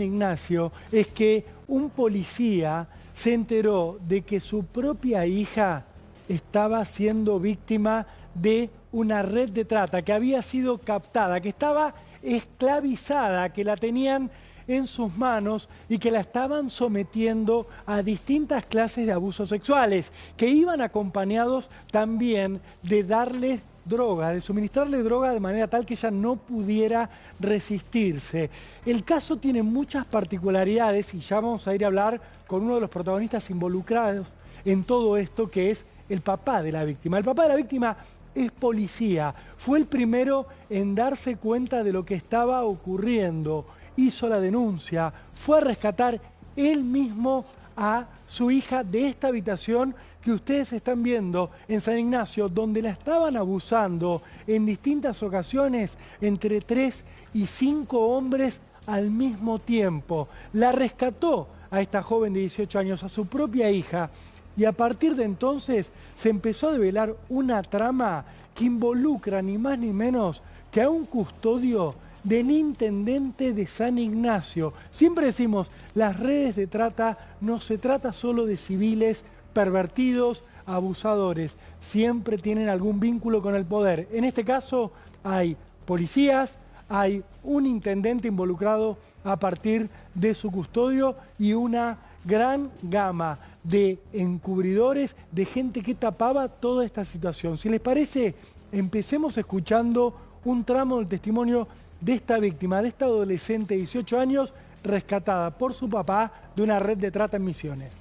Ignacio, es que un policía se enteró de que su propia hija estaba siendo víctima de una red de trata, que había sido captada, que estaba esclavizada, que la tenían en sus manos y que la estaban sometiendo a distintas clases de abusos sexuales, que iban acompañados también de darles droga, de suministrarle droga de manera tal que ella no pudiera resistirse. El caso tiene muchas particularidades y ya vamos a ir a hablar con uno de los protagonistas involucrados en todo esto, que es el papá de la víctima. El papá de la víctima es policía, fue el primero en darse cuenta de lo que estaba ocurriendo, hizo la denuncia, fue a rescatar él mismo a su hija de esta habitación que ustedes están viendo en San Ignacio, donde la estaban abusando en distintas ocasiones entre 3 y 5 hombres al mismo tiempo. La rescató a esta joven de 18 años, a su propia hija, y a partir de entonces se empezó a develar una trama que involucra ni más ni menos que a un custodio del intendente de San Ignacio. Siempre decimos, las redes de trata no se trata solo de civiles pervertidos, abusadores, siempre tienen algún vínculo con el poder. En este caso hay policías, hay un intendente involucrado a partir de su custodio y una gran gama de encubridores, de gente que tapaba toda esta situación. Si les parece, empecemos escuchando un tramo del testimonio de esta víctima, de esta adolescente de 18 años, rescatada por su papá de una red de trata en Misiones.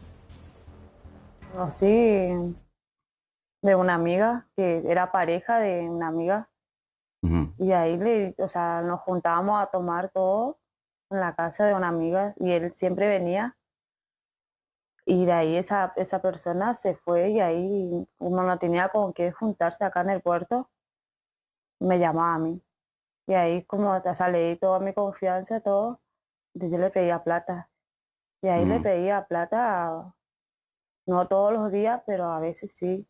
Conocí de una amiga que era pareja de una amiga Ujú. y ahí o sea, nos juntábamos a tomar todo en la casa de una amiga y él siempre venía y de ahí esa persona se fue y ahí uno no tenía con qué juntarse acá en el puerto, me llamaba a mí y ahí como, o sea, le di toda mi confianza, todo, entonces yo le pedía plata y ahí le Ujú. pedía plata, no todos los días, pero a veces sí.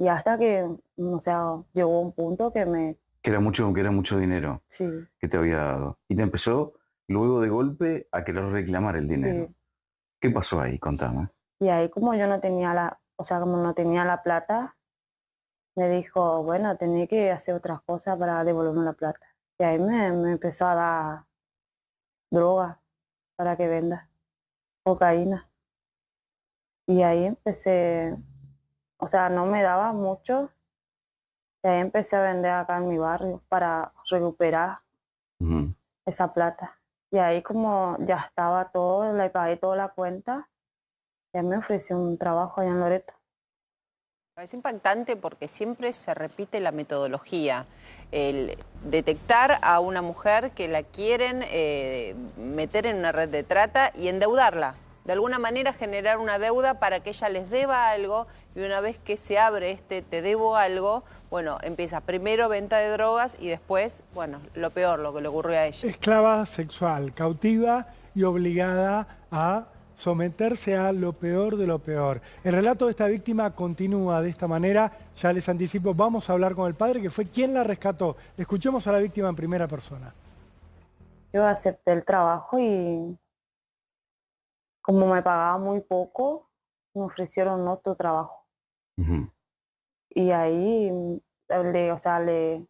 Y hasta que, o sea, llegó un punto que Que era mucho dinero sí, que te había dado. Y te empezó luego de golpe a querer reclamar el sí. dinero. ¿Qué pasó ahí? Contame. Y ahí como yo no tenía o sea, como no tenía la plata, me dijo, bueno, tenía que hacer otras cosas para devolverme la plata. Y ahí me empezó a dar droga para que venda, cocaína. Y ahí empecé, o sea, no me daba mucho. Y ahí empecé a vender acá en mi barrio para recuperar Ujú. esa plata. Y ahí como ya estaba todo, le pagué toda la cuenta, ya me ofreció un trabajo allá en Loreto. Es impactante porque siempre se repite la metodología, el detectar a una mujer que la quieren meter en una red de trata y endeudarla. De alguna manera generar una deuda para que ella les deba algo y una vez que se abre te debo algo, bueno, empieza primero venta de drogas y después, bueno, lo peor, lo que le ocurrió a ella. Esclava sexual, cautiva y obligada a someterse a lo peor de lo peor. El relato de esta víctima continúa de esta manera. Ya les anticipo, vamos a hablar con el padre, que fue quien la rescató. Escuchemos a la víctima en primera persona. Yo acepté el trabajo y como me pagaba muy poco, me ofrecieron otro trabajo. Ujú. Y ahí, o sea, le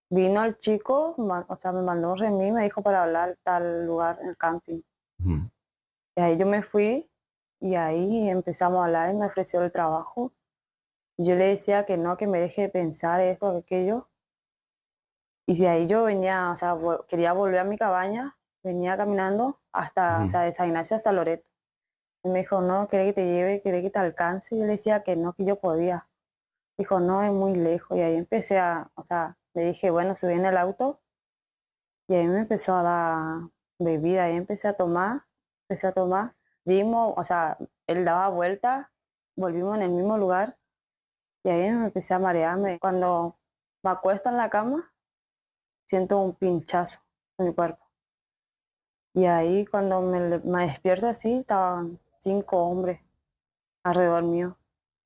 vino el chico, o sea, me mandó un remis, me dijo para hablar tal lugar, en el camping. Ujú. Y ahí yo me fui y ahí empezamos a hablar y me ofreció el trabajo. Y yo le decía que no, que me deje de pensar esto, aquello. Y de ahí yo venía, o sea, quería volver a mi cabaña, venía caminando hasta, o Ujú. sea, de San Ignacio hasta Loreto. Y me dijo, no, quiere que te lleve, quiere que te alcance. Y yo le decía que no, que yo podía. Dijo, no, es muy lejos. Y ahí empecé o sea, le dije, bueno, subí en el auto y ahí me empezó a dar bebida. Ahí empecé a tomar. Dimos, o sea, él daba vueltas, volvimos en el mismo lugar y ahí me empecé a marearme. Cuando me acuesto en la cama, siento un pinchazo en mi cuerpo. Y ahí cuando me despierto así, estaban 5 hombres alrededor mío.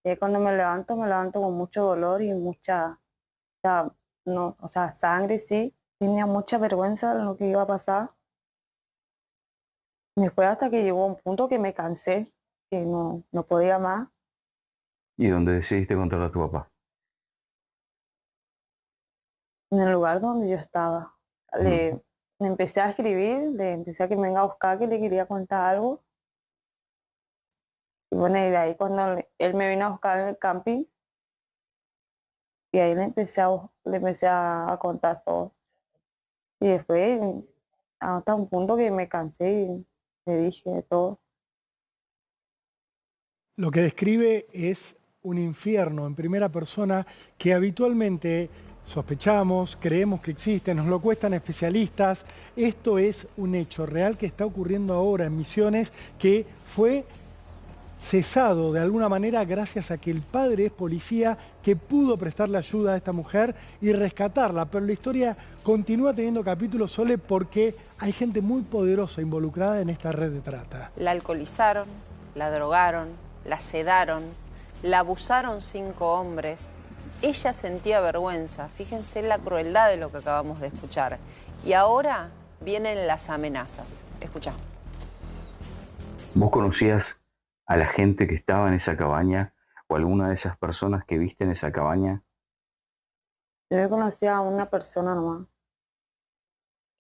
Y ahí cuando me levanto con mucho dolor y mucha, o sea, no, o sea, sangre sí. Tenía mucha vergüenza de lo que iba a pasar. Y fue hasta que llegó un punto que me cansé, que no podía más. ¿Y dónde decidiste contarle a tu papá? En el lugar donde yo estaba. Ujú. Le empecé a escribir, le empecé a que me venga a buscar, que le quería contar algo. Y bueno, y de ahí cuando él me vino a buscar en el camping, y ahí le empecé a contar todo. Y después, hasta un punto que me cansé y le dije de todo. Lo que describe es un infierno en primera persona que habitualmente sospechamos, creemos que existe, nos lo cuestan especialistas. Esto es un hecho real que está ocurriendo ahora en Misiones, que fue cesado de alguna manera gracias a que el padre es policía que pudo prestarle ayuda a esta mujer y rescatarla. Pero la historia continúa teniendo capítulos, Sole, porque hay gente muy poderosa involucrada en esta red de trata. La alcoholizaron, la drogaron, la sedaron, la abusaron 5 hombres. Ella sentía vergüenza. Fíjense la crueldad de lo que acabamos de escuchar. Y ahora vienen las amenazas. Escuchá. ¿Vos conocías a la gente que estaba en esa cabaña o alguna de esas personas que viste en esa cabaña? Yo conocí a una persona nomás,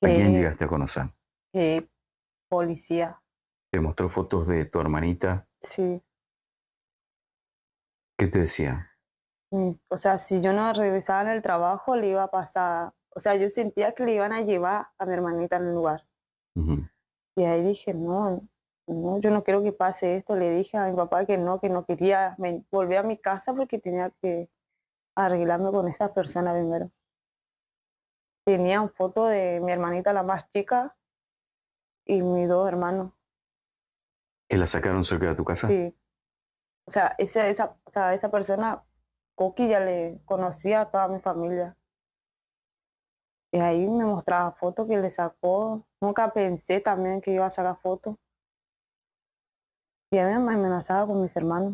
¿A quién que llegaste a conocer? que policía, ¿Te mostró fotos de tu hermanita? sí. ¿Qué te decía? O sea, si yo no regresaba en el trabajo, le iba a pasar, o sea, yo sentía que le iban a llevar a mi hermanita en el lugar. Ujú. Y ahí dije, no, yo no quiero que pase esto. Le dije a mi papá que no quería volver a mi casa porque tenía que arreglarme con esta persona primero. Tenía una foto de mi hermanita, la más chica, y mis 2 hermanos. ¿Que la sacaron cerca de tu casa? Sí. O sea, esa persona, Coqui, ya le conocía a toda mi familia. Y ahí me mostraba fotos que le sacó. Nunca pensé también que iba a sacar fotos. Y a mí me amenazaba con mis hermanos.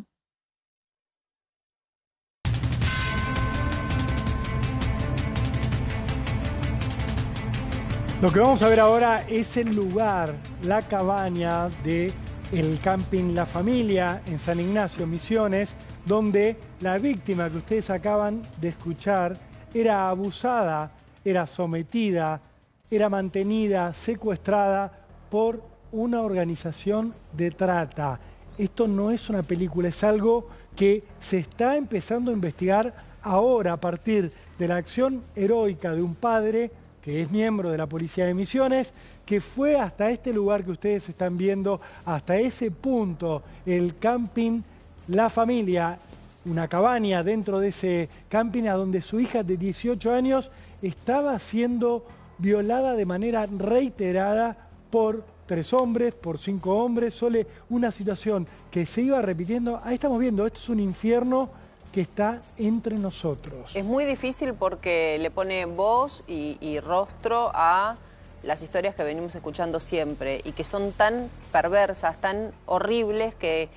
Lo que vamos a ver ahora es el lugar, la cabaña de el camping La Familia en San Ignacio, Misiones, donde la víctima que ustedes acaban de escuchar era abusada, era sometida, era mantenida, secuestrada por una organización de trata. Esto no es una película, es algo que se está empezando a investigar ahora a partir de la acción heroica de un padre que es miembro de la Policía de Misiones, que fue hasta este lugar que ustedes están viendo, hasta ese punto, el camping La Familia, una cabaña dentro de ese camping a donde su hija de 18 años estaba siendo violada de manera reiterada por 3 hombres, por 5 hombres. Sole, una situación que se iba repitiendo. Ahí estamos viendo, esto es un infierno que está entre nosotros. Es muy difícil porque le pone voz y rostro a las historias que venimos escuchando siempre y que son tan perversas, tan horribles que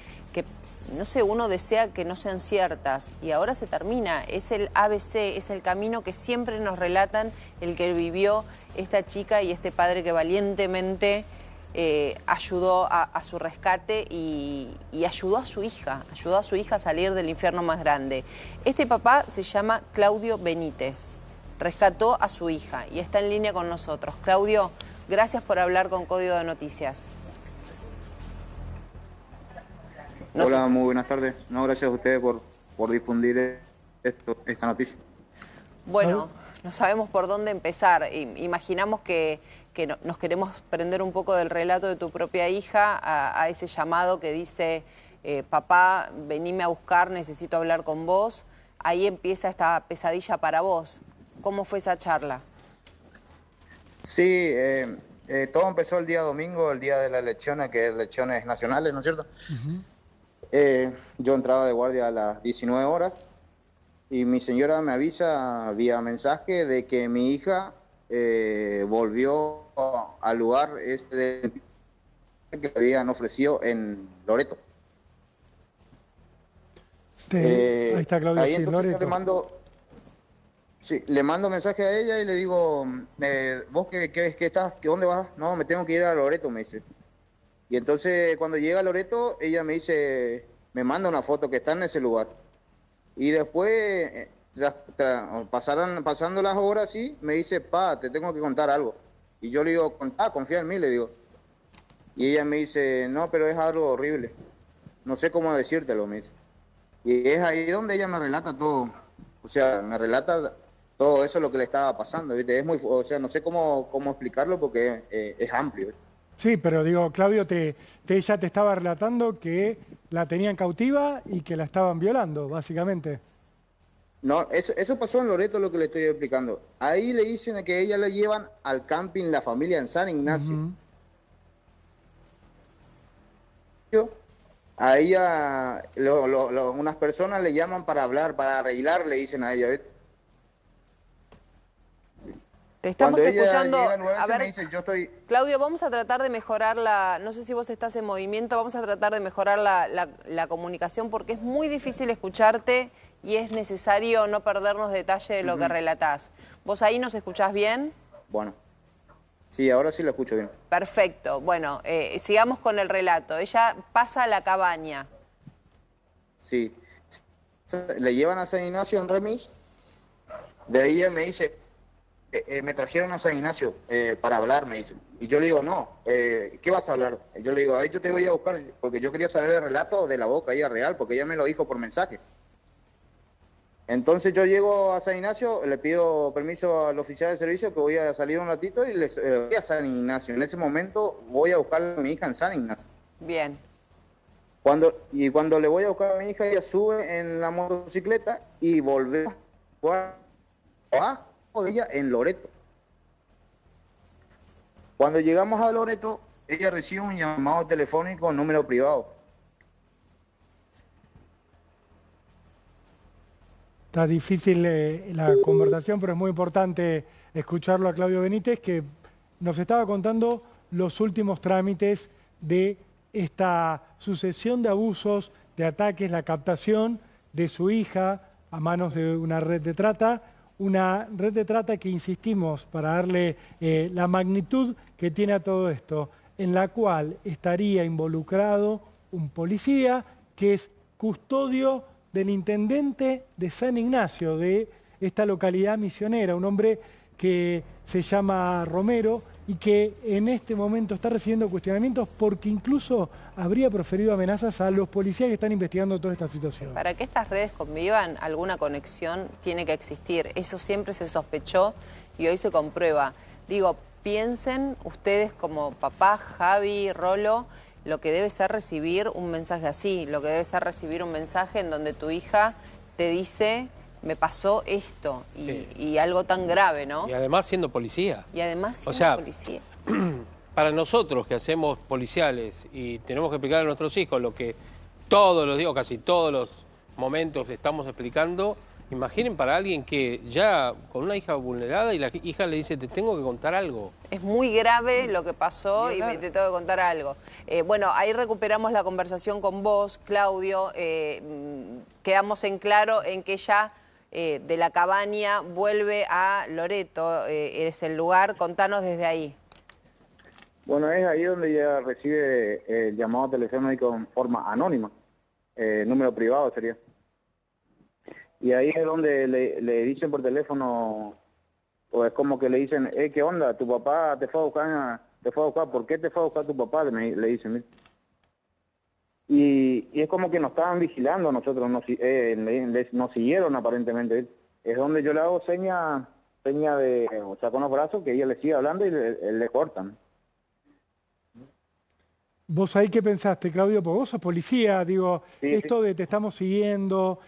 no sé, uno desea que no sean ciertas y ahora se termina. Es el ABC, es el camino que siempre nos relatan el que vivió esta chica y este padre que valientemente ayudó a su rescate y ayudó a su hija a salir del infierno más grande. Este papá se llama Claudio Benítez, rescató a su hija y está en línea con nosotros. Claudio, gracias por hablar con Código de Noticias. Hola, muy buenas tardes. No, gracias a ustedes por difundir esta noticia. Bueno, no sabemos por dónde empezar. Imaginamos que nos queremos prender un poco del relato de tu propia hija a ese llamado que dice, papá, venime a buscar, necesito hablar con vos. Ahí empieza esta pesadilla para vos. ¿Cómo fue esa charla? Sí, todo empezó el día domingo, el día de las elecciones, que es elecciones nacionales, ¿no es cierto? Yo entraba de guardia a las 19 horas y mi señora me avisa vía mensaje de que mi hija volvió al lugar que habían ofrecido en Loreto. Ahí está Claudio, ahí sí, entonces Loreto. le mando mensaje a ella y le digo, ¿vos qué estás? ¿Dónde vas? No, me tengo que ir a Loreto, me dice. Y entonces cuando llega a Loreto, ella me dice, me manda una foto que está en ese lugar. Y después, pasando las horas, sí, me dice, pa, te tengo que contar algo. Y yo le digo, contá, confía en mí, le digo. Y ella me dice, no, pero es algo horrible. No sé cómo decírtelo, me dice. Y es ahí donde ella me relata todo. O sea, me relata todo eso lo que le estaba pasando, ¿viste? Es muy, o sea, no sé cómo explicarlo porque es amplio, ¿viste? Sí, pero digo, Claudio, ella te estaba relatando que la tenían cautiva y que la estaban violando, básicamente. No, eso pasó en Loreto, lo que le estoy explicando. Ahí le dicen que ella la llevan al camping La Familia en San Ignacio. Ujú. A ella, unas personas le llaman para hablar, para arreglar, le dicen a ella, ¿viste? Te estamos Cuando ella escuchando. llega al lugar A ese, me ver, dice, yo estoy... Claudio, vamos a tratar de mejorar no sé si vos estás en movimiento, vamos a tratar de mejorar la comunicación porque es muy difícil escucharte y es necesario no perdernos detalle de lo que relatás. ¿Vos ahí nos escuchás bien? Bueno, sí, ahora sí lo escucho bien. Perfecto. Bueno, sigamos con el relato. Ella pasa a la cabaña. Sí. Le llevan a San Ignacio en remis. De ahí ella me dice, me trajeron a San Ignacio para hablar, me dice. Y yo le digo, no, ¿qué vas a hablar? Yo le digo, ahí yo te voy a buscar, porque yo quería saber el relato de la boca, ella real, porque ella me lo dijo por mensaje. Entonces yo llego a San Ignacio, le pido permiso al oficial de servicio que voy a salir un ratito y les voy a San Ignacio. En ese momento voy a buscar a mi hija en San Ignacio. Bien. Cuando le voy a buscar a mi hija, ella sube en la motocicleta y volvemos abajo de ella en Loreto. Cuando llegamos a Loreto, ella recibe un llamado telefónico número privado. Está difícil la conversación, pero es muy importante escucharlo a Claudio Benítez, que nos estaba contando los últimos trámites de esta sucesión de abusos, de ataques, la captación de su hija a manos de una red de trata que, insistimos, para darle la magnitud que tiene a todo esto, en la cual estaría involucrado un policía que es custodio del intendente de San Ignacio, de esta localidad misionera, un hombre que se llama Romero y que en este momento está recibiendo cuestionamientos porque incluso habría proferido amenazas a los policías que están investigando toda esta situación. Para que estas redes convivan, alguna conexión tiene que existir. Eso siempre se sospechó y hoy se comprueba. Digo, piensen ustedes como papá, Javi, Rolo, lo que debe ser recibir un mensaje así, lo que debe ser recibir un mensaje en donde tu hija te dice, me pasó esto, y algo tan grave, ¿no? Y además siendo policía. Y además siendo policía. Para nosotros que hacemos policiales y tenemos que explicar a nuestros hijos lo que todos los días, casi todos los momentos estamos explicando, imaginen para alguien que ya con una hija vulnerada y la hija le dice, te tengo que contar algo. Es muy grave lo que pasó y te tengo que contar algo. Bueno, ahí recuperamos la conversación con vos, Claudio. Quedamos en claro en que ella de la cabaña vuelve a Loreto, es el lugar. Contanos desde ahí. Bueno, es ahí donde ella recibe el llamado telefónico en forma anónima, número privado sería. Y ahí es donde le dicen por teléfono, o es como que le dicen, ¿qué onda? Tu papá te fue a buscar, ¿por qué te fue a buscar tu papá? Le dicen. Y es como que nos estaban vigilando a nosotros, nos siguieron aparentemente. Es donde yo le hago seña de, o sea, con los brazos, que ella le sigue hablando y le cortan. ¿Vos ahí qué pensaste, Claudio? Porque vos sos policía, digo, Sí, esto de te estamos siguiendo,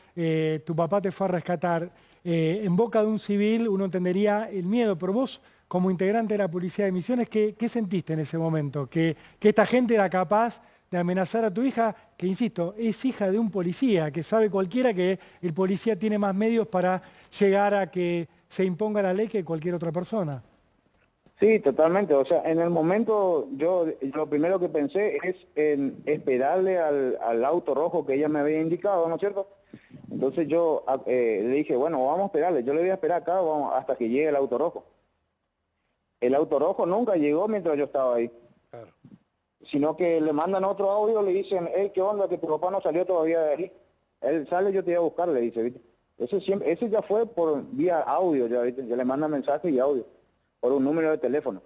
tu papá te fue a rescatar, en boca de un civil uno entendería el miedo, pero vos, como integrante de la Policía de Misiones, ¿qué sentiste en ese momento? ¿Que esta gente era capaz de amenazar a tu hija, que insisto, es hija de un policía, que sabe cualquiera que el policía tiene más medios para llegar a que se imponga la ley que cualquier otra persona? Sí, totalmente. O sea, en el momento yo lo primero que pensé es en esperarle al auto rojo que ella me había indicado, ¿no es cierto? Entonces yo le dije, bueno, vamos a esperarle. Yo le voy a esperar acá hasta que llegue el auto rojo. El auto rojo nunca llegó mientras yo estaba ahí. Claro. sino que le mandan otro audio, le dicen, hey, ¿qué onda? Que tu papá no salió todavía de ahí. Él sale, yo te voy a buscar, le dice, ¿viste? Ese ya fue por vía audio, ya, ¿viste? Ya le mandan mensaje y audio, por un número de teléfono.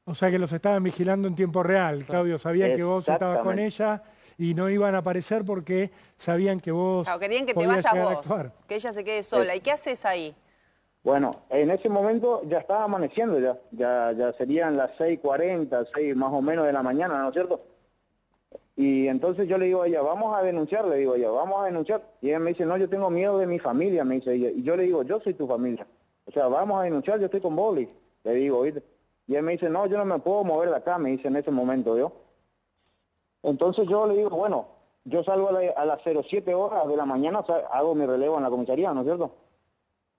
O sea que los estaban vigilando en tiempo real, Claudio. Sabían que vos estabas con ella y no iban a aparecer porque sabían que vos Claro, querían que te podías vayas llegar a vos, actuar. que ella se quede sola. ¿Y qué haces ahí? Bueno, en ese momento ya estaba amaneciendo ya serían las 6:40, 6 más o menos de la mañana, ¿no es cierto? Y entonces yo le digo a ella, vamos a denunciar, le digo a ella, vamos a denunciar. Y ella me dice, no, yo tengo miedo de mi familia, me dice ella. Y yo le digo, yo soy tu familia. O sea, vamos a denunciar, yo estoy con vos, le digo, ¿viste? Y él me dice, no, yo no me puedo mover de acá, me dice en ese momento yo. Entonces yo le digo, bueno, yo salgo a las 07 horas de la mañana, o sea, hago mi relevo en la comisaría, ¿no es cierto?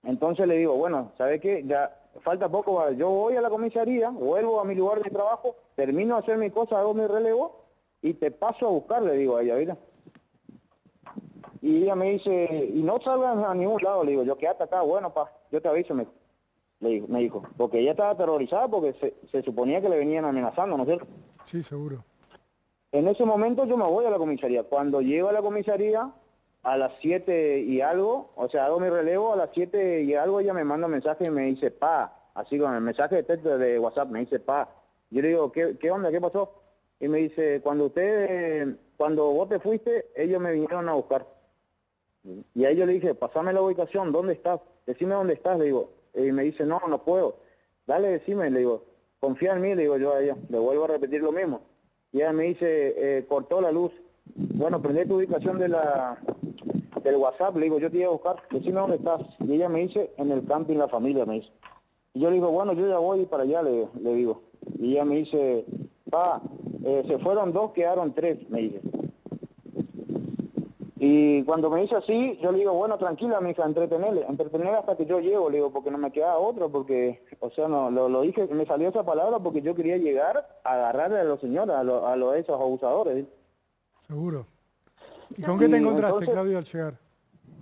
Entonces le digo, bueno, ¿sabe qué? Ya falta poco, yo voy a la comisaría, vuelvo a mi lugar de trabajo, termino de hacer mi cosa, hago mi relevo y te paso a buscar, le digo a ella, ¿viste? Y ella me dice, y no salgas a ningún lado, le digo, yo quédate acá, bueno, yo te aviso, me dijo, porque ella estaba aterrorizada porque se suponía que le venían amenazando, ¿no es cierto? Sí, seguro. En ese momento yo me voy a la comisaría. Cuando llego a la comisaría, a las 7 y algo, o sea, hago mi relevo, a las 7 y algo ella me manda un mensaje y me dice, así con el mensaje de texto de WhatsApp, me dice, Yo le digo, ¿qué onda? ¿Qué pasó? Y me dice, cuando vos te fuiste, ellos me vinieron a buscar. Y a ellos le dije, pasame la ubicación, ¿dónde estás? Decime dónde estás, le digo. Y me dice, no puedo. Dale, decime, le digo, confía en mí, le digo yo a ella. Le vuelvo a repetir lo mismo. Y ella me dice, cortó la luz. Bueno, prende tu ubicación del WhatsApp, le digo, yo te iba a buscar, decime dónde estás. Y ella me dice, en el camping La Familia, me dice. Y yo le digo, bueno, yo ya voy para allá, le digo. Y ella me dice, se fueron 2, quedaron 3, me dice. Y cuando me dice así, yo le digo, bueno, tranquila, mija, entretener hasta que yo llego, le digo, porque no me queda otro, porque, o sea, no, lo dije, me salió esa palabra porque yo quería llegar a agarrarle a los señores, a esos abusadores, ¿sí? Seguro. ¿Y con qué te encontraste, entonces, Claudio, al llegar?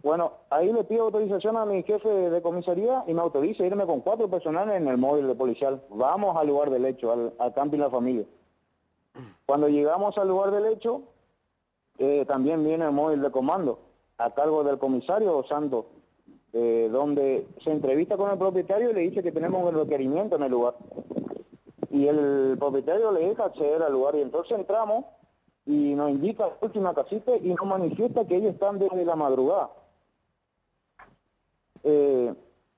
Bueno, ahí le pido autorización a mi jefe de comisaría y me autoriza a irme con 4 personales en el móvil de policial. Vamos al lugar del hecho, al camping La Familia. Cuando llegamos al lugar del hecho, también viene el móvil de comando a cargo del comisario Santos, donde se entrevista con el propietario y le dice que tenemos el requerimiento en el lugar. Y el propietario le deja acceder al lugar y entonces entramos y nos indica la última casita y nos manifiesta que ellos están desde la madrugada.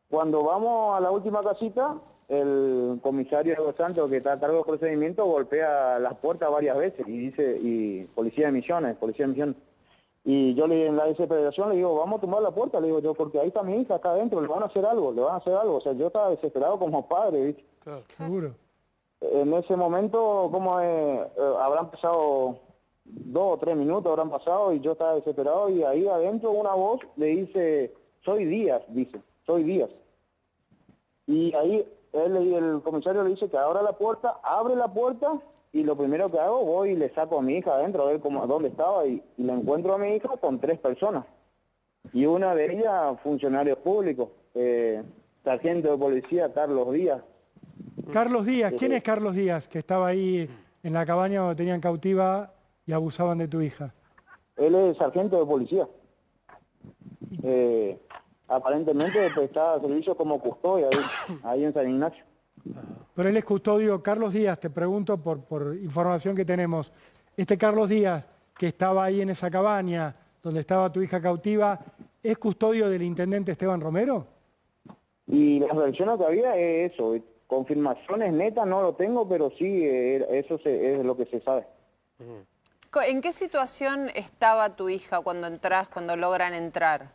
Cuando vamos a la última casita, el comisario Santos, que está a cargo del procedimiento, golpea las puertas varias veces y dice, policía de misiones. Y yo en la desesperación le digo, vamos a tumbar la puerta, le digo yo, porque ahí está mi hija acá adentro, le van a hacer algo. O sea, yo estaba desesperado como padre, ¿viste? Claro, seguro. En ese momento, habrán pasado 2 o 3 minutos, habrán pasado, y yo estaba desesperado, y ahí adentro una voz le dice, soy Díaz. Y ahí el comisario le dice que abre la puerta, y lo primero que hago, voy y le saco a mi hija adentro a ver dónde estaba, y le encuentro a mi hija con 3 personas. Y una de ellas, funcionario público, sargento de policía, Carlos Díaz. Carlos Díaz, ¿quién es Carlos Díaz que estaba ahí en la cabaña donde tenían cautiva y abusaban de tu hija? Él es sargento de policía. Aparentemente prestaba servicio como custodia ahí en San Ignacio. Pero él es custodio. Carlos Díaz, te pregunto por información que tenemos. Este Carlos Díaz, que estaba ahí en esa cabaña donde estaba tu hija cautiva, ¿es custodio del intendente Esteban Romero? Y las versiones que había es eso. Confirmaciones netas no lo tengo, pero sí, eso es lo que se sabe. ¿En qué situación estaba tu hija cuando logran entrar?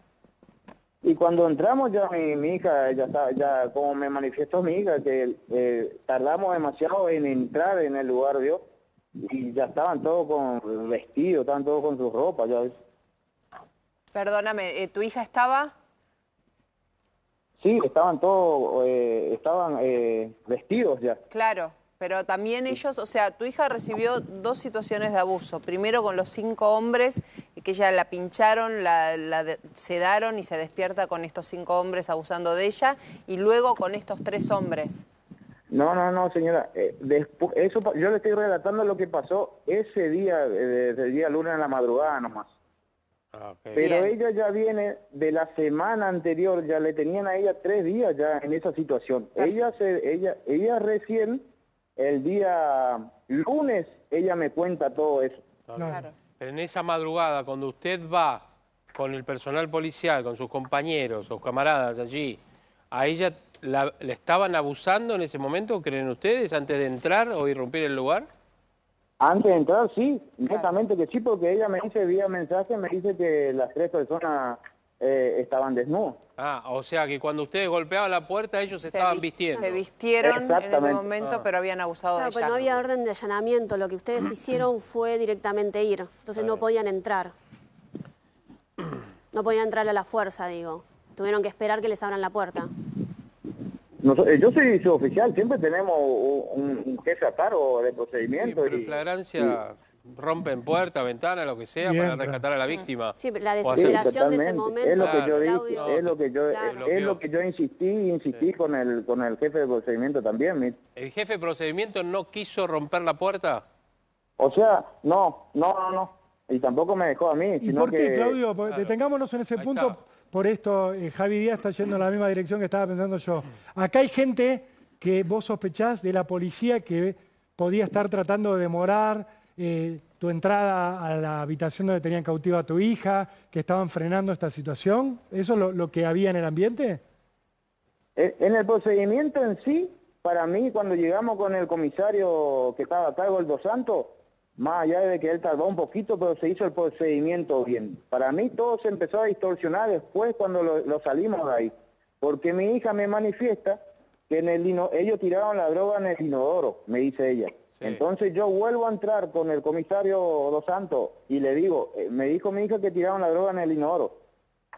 Y cuando entramos ya mi hija, ya como me manifestó mi hija, que tardamos demasiado en entrar en el lugar, ¿vio? Y ya estaban todos con vestidos, estaban todos con sus ropas, ya ves. Perdóname, ¿tu hija estaba? Sí, estaban todos, vestidos ya. Claro, pero también ellos, o sea, tu hija recibió 2 situaciones de abuso. Primero con los 5 hombres, que ella la pincharon, la sedaron y se despierta con estos 5 hombres abusando de ella. Y luego con estos 3 hombres. No, señora. Después, yo le estoy relatando lo que pasó ese día, desde el día lunes en la madrugada nomás. Ah, ok. Pero Bien. ella ya viene de la semana anterior, ya le tenían a ella 3 días ya en esa situación. Ella recién, el día lunes, ella me cuenta todo eso. Claro. Pero en esa madrugada, cuando usted va con el personal policial, con sus compañeros o camaradas allí, ¿a ella le estaban abusando en ese momento, creen ustedes, antes de entrar o irrumpir el lugar? Antes de entrar, sí, netamente que sí, porque ella me dice vía mensaje, me dice que las 3 personas estaban desnudas. Ah, o sea que cuando ustedes golpeaban la puerta, ellos se estaban vistiendo. Se vistieron en ese Exactamente. momento, pero habían abusado Claro, de pero ella. no había orden de allanamiento, lo que ustedes hicieron fue directamente ir, entonces no podían entrar. No podían entrar a la fuerza, digo. Tuvieron que esperar que les abran la puerta. Yo soy suboficial, siempre tenemos un jefe a cargo de Sí, procedimiento. pero en flagrancia rompen puerta, ventana, lo que sea, Bien, para rescatar a la víctima. Sí, pero la O hacer- desesperación de ese totalmente. momento, Es lo que yo Claro. dije, Claudio, es lo que yo, claro. es lo que yo insistí con el jefe de procedimiento también. ¿El jefe de procedimiento no quiso romper la puerta? O sea, no. Y tampoco me dejó a mí, ¿Y sino por qué, que... Claudio? Porque Claro. detengámonos en ese Ahí punto. está. Por esto, Javi Díaz está yendo en la misma dirección que estaba pensando yo. Acá hay gente que vos sospechás de la policía que podía estar tratando de demorar tu entrada a la habitación donde tenían cautiva a tu hija, que estaban frenando esta situación. ¿Eso es lo que había en el ambiente? En el procedimiento en sí, para mí, cuando llegamos con el comisario que estaba a cargo, el Dos Santos, más allá de que él tardó un poquito, pero se hizo el procedimiento bien. Para mí todo se empezó a distorsionar después cuando lo salimos de ahí. Porque mi hija me manifiesta que ellos tiraron la droga en el inodoro, me dice ella. Sí. Entonces yo vuelvo a entrar con el comisario Dos Santos y le digo, me dijo mi hija que tiraron la droga en el inodoro.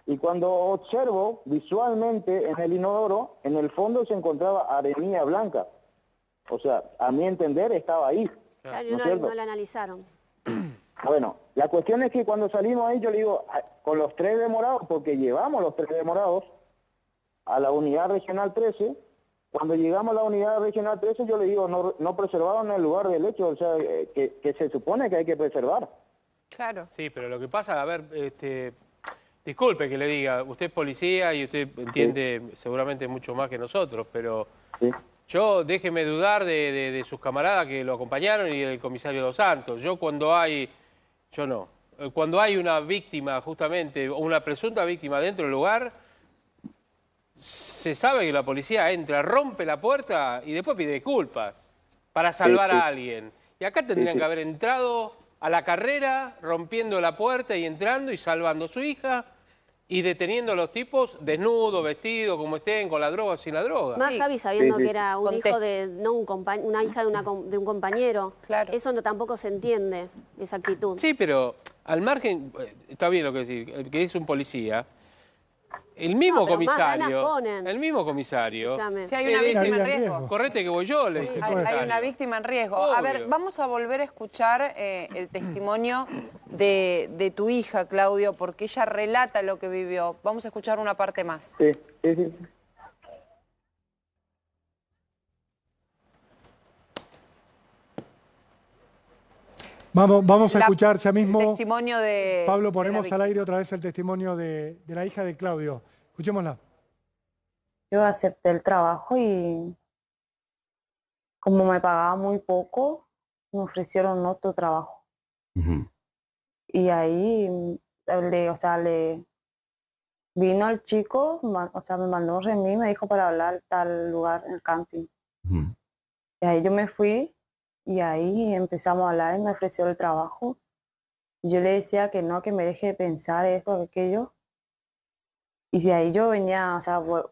Y cuando observo visualmente en el inodoro, en el fondo se encontraba arenilla blanca. O sea, a mi entender estaba ahí. Claro, y ¿No es cierto? no la analizaron. Bueno, la cuestión es que cuando salimos ahí, yo le digo, con los 3 demorados, porque llevamos los 3 demorados a la unidad regional 13, cuando llegamos a la unidad regional 13, yo le digo, no preservaron el lugar del hecho, o sea, que se supone que hay que preservar. Claro. Sí, pero lo que pasa, a ver, disculpe que le diga, usted es policía y usted entiende seguramente mucho más que nosotros, pero Sí. yo déjeme dudar de sus camaradas que lo acompañaron y del comisario Dos Santos. Cuando hay una víctima justamente, o una presunta víctima dentro del lugar, se sabe que la policía entra, rompe la puerta y después pide disculpas para salvar Sí. a alguien. Y acá tendrían Sí. que haber entrado a la carrera, rompiendo la puerta y entrando y salvando a su hija y deteniendo a los tipos desnudos, vestidos, como estén, con la droga o sin la droga. Más Sí. Javi sabiendo Sí, sí. que era un Contesta. hijo de, no una hija de un compañero. Claro. Eso tampoco se entiende, esa actitud. Sí, pero al margen, está bien lo que decir, que es un policía. El mismo No, pero más comisario, ganas ponen. el mismo comisario, Escúchame. Si hay una le víctima dice, en Hay riesgo. correte que voy yo, le dije. al Hay comisario. una víctima en riesgo. A ver, Obvio. vamos a volver a escuchar el testimonio de tu hija, Claudio, porque ella relata lo que vivió. Vamos a escuchar una parte más. Sí. Vamos a escuchar ya El mismo. testimonio de Pablo, de la ponemos al víctima. aire otra vez el testimonio de la hija de Claudio. Escuchémosla. Yo acepté el trabajo y como me pagaba muy poco, me ofrecieron otro trabajo. Ujú. Y ahí, le vino el chico, me mandó un remis, me dijo para hablar tal lugar en el camping. Ujú. Y ahí yo me fui y ahí empezamos a hablar y me ofreció el trabajo. Y yo le decía que no, que me deje de pensar esto, aquello. Y de ahí yo venía,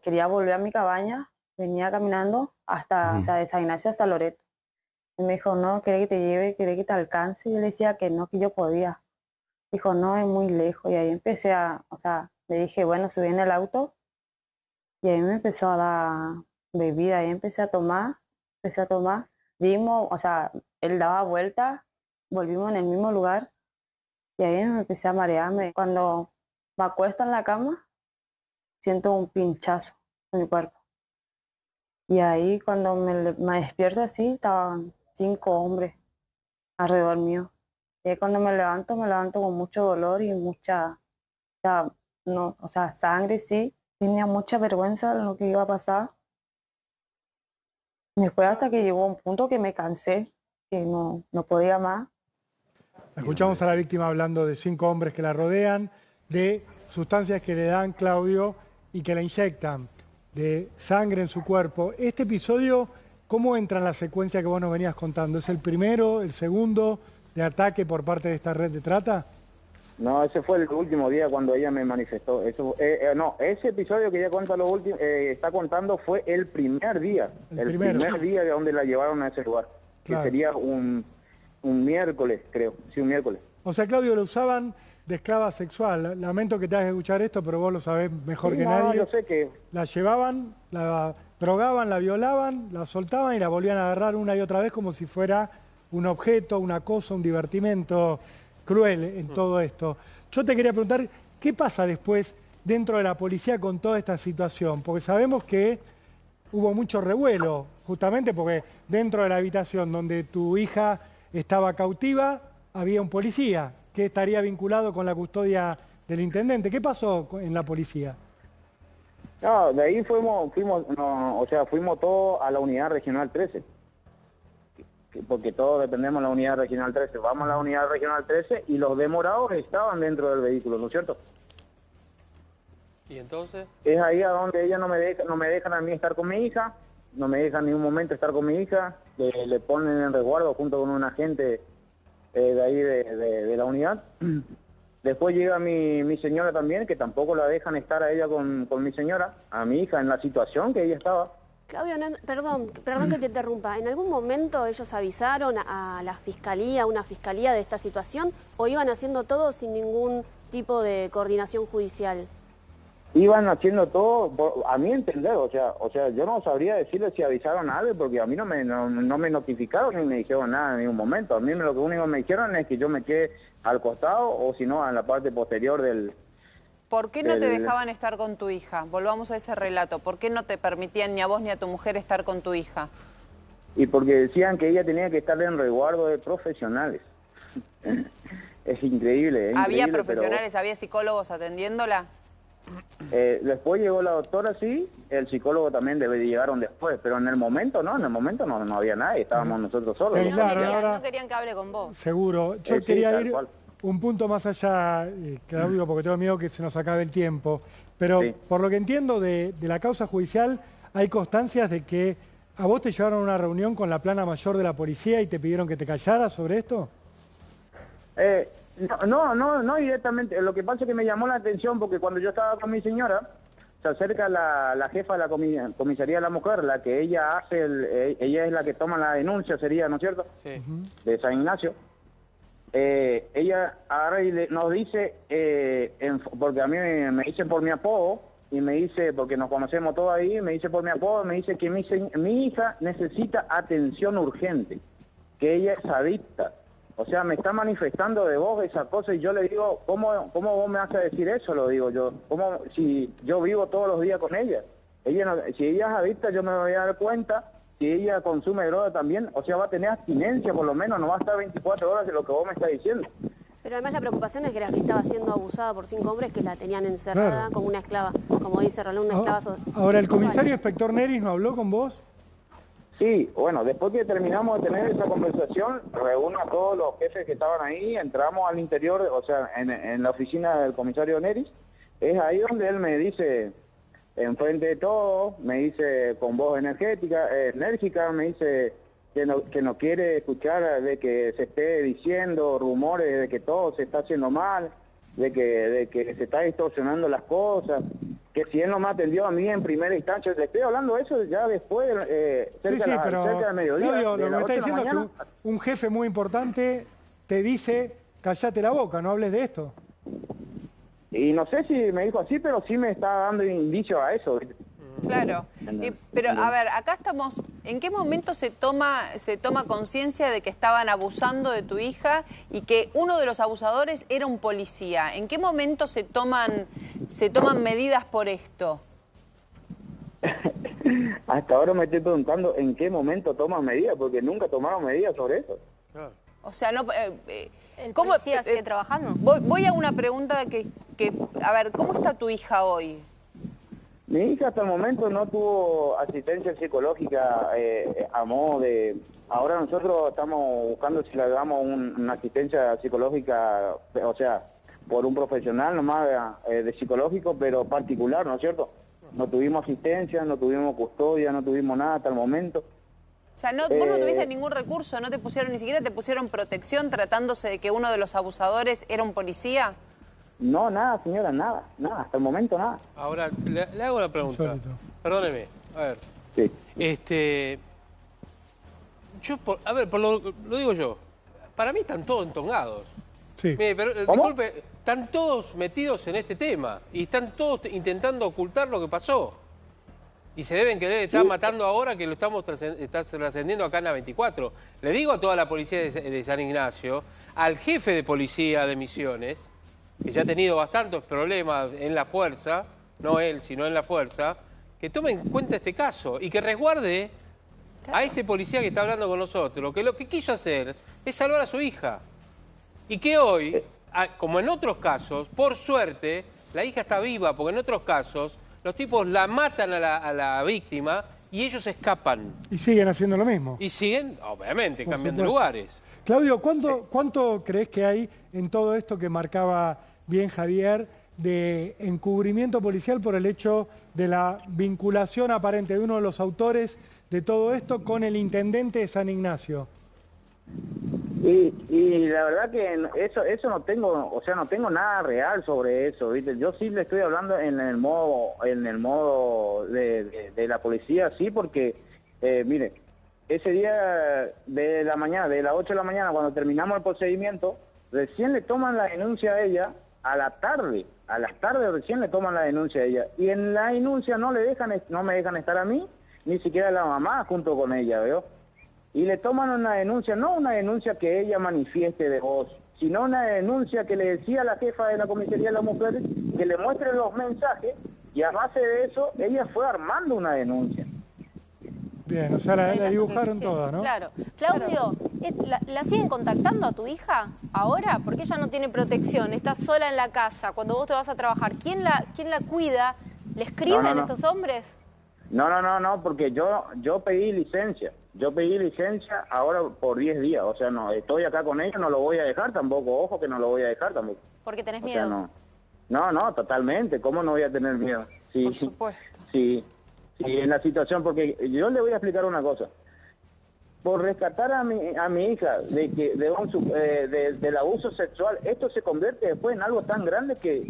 quería volver a mi cabaña, venía caminando hasta, de San Ignacio hasta Loreto. Y me dijo, no, quiere que te lleve, quiere que te alcance. Y yo le decía que no, que yo podía. Dijo, no, es muy lejos. Y ahí empecé le dije, bueno, subí en el auto. Y ahí me empezó a dar bebida, ahí empecé a tomar. Dimos, él daba vueltas, volvimos en el mismo lugar. Y ahí me empecé a marearme. Cuando me acuesto en la cama, siento un pinchazo en mi cuerpo. Y ahí cuando me despierto así, estaban 5 hombres alrededor mío. Y ahí cuando me levanto con mucho dolor y mucha, o sea, no, o sea, sangre sí. Tenía mucha vergüenza de lo que iba a pasar. Y fue hasta que llegó un punto que me cansé, que no podía más. Escuchamos a la víctima hablando de 5 hombres que la rodean, de sustancias que le dan, Claudio, y que la inyectan, de sangre en su cuerpo. Este episodio, ¿cómo entra en la secuencia que vos nos venías contando? ¿Es el primero, el segundo de ataque por parte de esta red de trata? No, ese fue el último día cuando ella me manifestó. Eso, no, ese episodio que ella cuenta está contando fue el primer día. El primer día de donde la llevaron a ese lugar. Claro. Que sería un miércoles, creo. Sí, un miércoles. O sea, Claudio, lo usaban de esclava sexual. Lamento que te hagas escuchar esto, pero vos lo sabés mejor que nadie. Yo sé que... La llevaban, la drogaban, la violaban, la soltaban y la volvían a agarrar una y otra vez como si fuera un objeto, una cosa, un divertimento cruel en todo esto. Yo te quería preguntar, ¿qué pasa después dentro de la policía con toda esta situación? Porque sabemos que hubo mucho revuelo, justamente porque dentro de la habitación donde tu hija estaba cautiva, había un policía que estaría vinculado con la custodia del intendente. ¿Qué pasó en la policía? No, de ahí fuimos todos a la unidad regional 13. Porque todos dependemos de la unidad regional 13. Vamos a la unidad regional 13 y los demorados estaban dentro del vehículo, ¿no es cierto? ¿Y entonces? Es ahí a donde ella no me dejan a mí estar con mi hija, no me dejan en ningún momento estar con mi hija, le ponen en resguardo junto con un agente de ahí de la unidad. Después llega mi señora también, que tampoco la dejan estar a ella con mi señora, a mi hija, en la situación que ella estaba. Claudio, perdón que te interrumpa. ¿En algún momento ellos avisaron a la fiscalía, una fiscalía de esta situación, o iban haciendo todo sin ningún tipo de coordinación judicial? Iban haciendo todo, a mi entender, o sea, yo no sabría decirle si avisaron a alguien, porque a mí no me notificaron ni me dijeron nada en ningún momento. A mí lo único que me dijeron es que yo me quedé al costado, o si no, en la parte posterior del... ¿Por qué no te dejaban estar con tu hija? Volvamos a ese relato. ¿Por qué no te permitían ni a vos ni a tu mujer estar con tu hija? Y porque decían que ella tenía que estar en resguardo de profesionales. Es increíble. ¿Había profesionales, pero... había psicólogos atendiéndola? Después llegó la doctora, sí, el psicólogo también llegaron después, pero en el momento no había nadie, estábamos nosotros solos. No querían que hable con vos. Seguro. Yo quería ir un punto más allá, Claudio, porque tengo miedo que se nos acabe el tiempo, pero sí, por lo que entiendo de la causa judicial, hay constancias de que a vos te llevaron a una reunión con la plana mayor de la policía y te pidieron que te callaras sobre esto. No directamente. Lo que pasa es que me llamó la atención porque cuando yo estaba con mi señora, se acerca la jefa de la comisaría de la mujer, la que ella hace, ella es la que toma la denuncia, sería, ¿no es cierto? Sí. De San Ignacio. Ella ahora nos dice, porque a mí me dicen por mi apodo, y me dice, porque nos conocemos todos ahí, me dice por mi apodo, me dice que mi hija necesita atención urgente, que ella es adicta. O sea, me está manifestando de vos esa cosa y yo le digo, ¿cómo vos me vas a decir eso? Lo digo yo. ¿Cómo, si yo vivo todos los días con ella? Si ella es adicta, yo me voy a dar cuenta. Si ella consume droga también, o sea, va a tener abstinencia por lo menos, no va a estar 24 horas de lo que vos me estás diciendo. Pero además la preocupación es que estaba siendo abusada por 5 hombres que la tenían encerrada como una esclava, como dice Rolón, una esclava. Ahora, ¿el comisario inspector Neris no habló con vos? Sí, bueno, después que terminamos de tener esa conversación, reúno a todos los jefes que estaban ahí, entramos al interior, o sea, en la oficina del comisario Neris. Es ahí donde él me dice, enfrente de todo, me dice con voz enérgica, me dice que no quiere escuchar de que se esté diciendo rumores de que todo se está haciendo mal, de que se está distorsionando las cosas, que si él no me atendió a mí en primera instancia, le estoy hablando de eso ya después, cerca del mediodía. Claudio, lo que me está diciendo es que un jefe muy importante te dice, callate la boca, no hables de esto. Y no sé si me dijo así, pero sí me está dando indicios a eso. Claro, pero a ver, acá estamos, ¿en qué momento se toma conciencia de que estaban abusando de tu hija y que uno de los abusadores era un policía? ¿En qué momento se toman medidas por esto? Hasta ahora me estoy preguntando en qué momento toman medidas, porque nunca tomaron medidas sobre eso. Claro. O sea, no... ¿El ¿cómo, policía sigue trabajando? Voy a una pregunta que... A ver, ¿cómo está tu hija hoy? Mi hija hasta el momento no tuvo asistencia psicológica a modo de... Ahora nosotros estamos buscando si le damos una asistencia psicológica, o sea, por un profesional nomás de psicológico, pero particular, ¿no es cierto? No tuvimos asistencia, no tuvimos custodia, no tuvimos nada hasta el momento. O sea, vos no tuviste ningún recurso, no te pusieron, ni siquiera te pusieron protección tratándose de que uno de los abusadores era un policía. No, nada, señora, nada, hasta el momento nada. Ahora, le hago una pregunta. Insólito. Perdóneme, a ver. Sí. Lo digo yo. Para mí están todos entongados. Sí. Mire, pero, disculpe, están todos metidos en este tema y están todos intentando ocultar lo que pasó. Y se deben querer estar matando ahora que lo estamos trascendiendo acá en la 24. Le digo a toda la policía de San Ignacio, al jefe de policía de Misiones, que ya ha tenido bastantes problemas en la fuerza, no él, sino en la fuerza, que tome en cuenta este caso y que resguarde a este policía que está hablando con nosotros, que lo que quiso hacer es salvar a su hija. Y que hoy, como en otros casos, por suerte, la hija está viva, porque en otros casos los tipos la matan a la víctima y ellos escapan. Y siguen haciendo lo mismo. Y siguen, obviamente, Por cambian de supuesto. lugares. Claudio, ¿cuánto crees que hay en todo esto que marcaba bien Javier de encubrimiento policial por el hecho de la vinculación aparente de uno de los autores de todo esto con el intendente de San Ignacio? Y la verdad que eso no tengo, o sea, no tengo nada real sobre eso, ¿viste? Yo sí le estoy hablando en el modo de la policía, sí, porque, mire, ese día de la mañana, de las 8 de la mañana, cuando terminamos el procedimiento, recién le toman la denuncia a ella, a las tardes recién le toman la denuncia a ella, y en la denuncia no me dejan estar a mí, ni siquiera a la mamá junto con ella, ¿veo? Y le toman una denuncia, no una denuncia que ella manifieste de voz, sino una denuncia que le decía a la jefa de la comisaría de las mujeres que le muestre los mensajes, y a base de eso ella fue armando una denuncia. Bien, o sea, la dibujaron toda, ¿no? Claro. Claudio, ¿la siguen contactando a tu hija ahora? Porque ella no tiene protección, está sola en la casa. Cuando vos te vas a trabajar, ¿quién la cuida? ¿Le escriben estos hombres? No, porque yo pedí licencia. Yo pedí licencia ahora por 10 días. O sea, no, estoy acá con ella, no lo voy a dejar tampoco. Ojo que no lo voy a dejar tampoco. ¿Porque tenés O miedo? sea, no, totalmente. ¿Cómo no voy a tener miedo? Sí, Por supuesto. Sí, en la situación, porque yo le voy a explicar una cosa. Por rescatar a mi hija del abuso sexual, esto se convierte después en algo tan grande que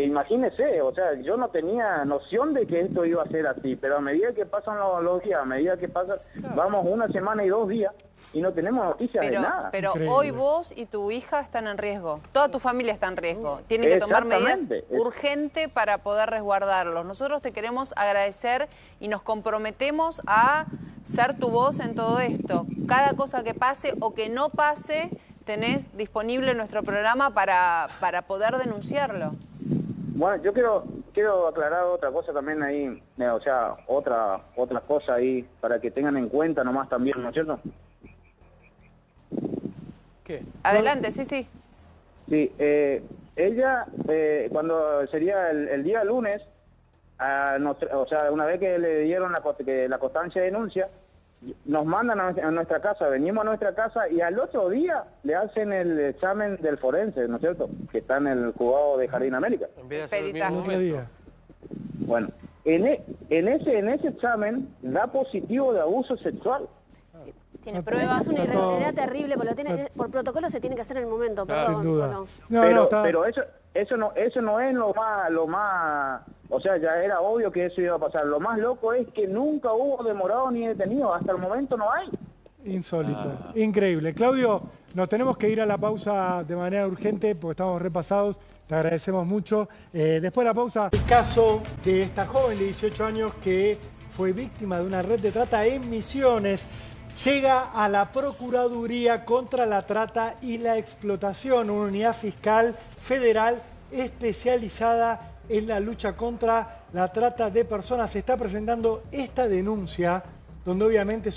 imagínese, o sea, yo no tenía noción de que esto iba a ser así, pero a medida que pasan los días, a medida que pasan, vamos 1 semana y 2 días y no tenemos noticias de nada. Pero Increíble. hoy vos y tu hija están en riesgo, toda tu familia está en riesgo. Tienen que tomar medidas Exactamente. urgentes para poder resguardarlos. Nosotros te queremos agradecer y nos comprometemos a ser tu voz en todo esto. Cada cosa que pase o que no pase, tenés disponible nuestro programa para poder denunciarlo. Bueno, yo quiero aclarar otra cosa también ahí, o sea, otra cosa ahí, para que tengan en cuenta nomás también, ¿no es cierto? ¿Qué? Adelante, sí. Sí, ella, cuando sería el día lunes, o sea, una vez que le dieron la constancia de denuncia, nos mandan a nuestra casa, venimos a nuestra casa y al otro día le hacen el examen del forense, ¿no es cierto? Que está en el juzgado de Jardín América. En vez de hacer el Peritaje. mismo Otro momento. día. Bueno, en ese examen da positivo de abuso sexual. ¿Tiene No, pruebas? Es una Está todo- irregularidad terrible, porque por protocolo se tiene que hacer en el momento, Claro. perdón. Sin duda. Polo. Pero eso no es lo más, o sea, ya era obvio que eso iba a pasar. Lo más loco es que nunca hubo demorado ni detenido, hasta el momento no hay. Insólito. Increíble. Claudio, nos tenemos que ir a la pausa de manera urgente porque estamos repasados. Te agradecemos mucho. Después de la pausa, el caso de esta joven de 18 años que fue víctima de una red de trata en Misiones. Llega a la Procuraduría contra la Trata y la Explotación, una unidad fiscal federal especializada en la lucha contra la trata de personas. Se está presentando esta denuncia, donde obviamente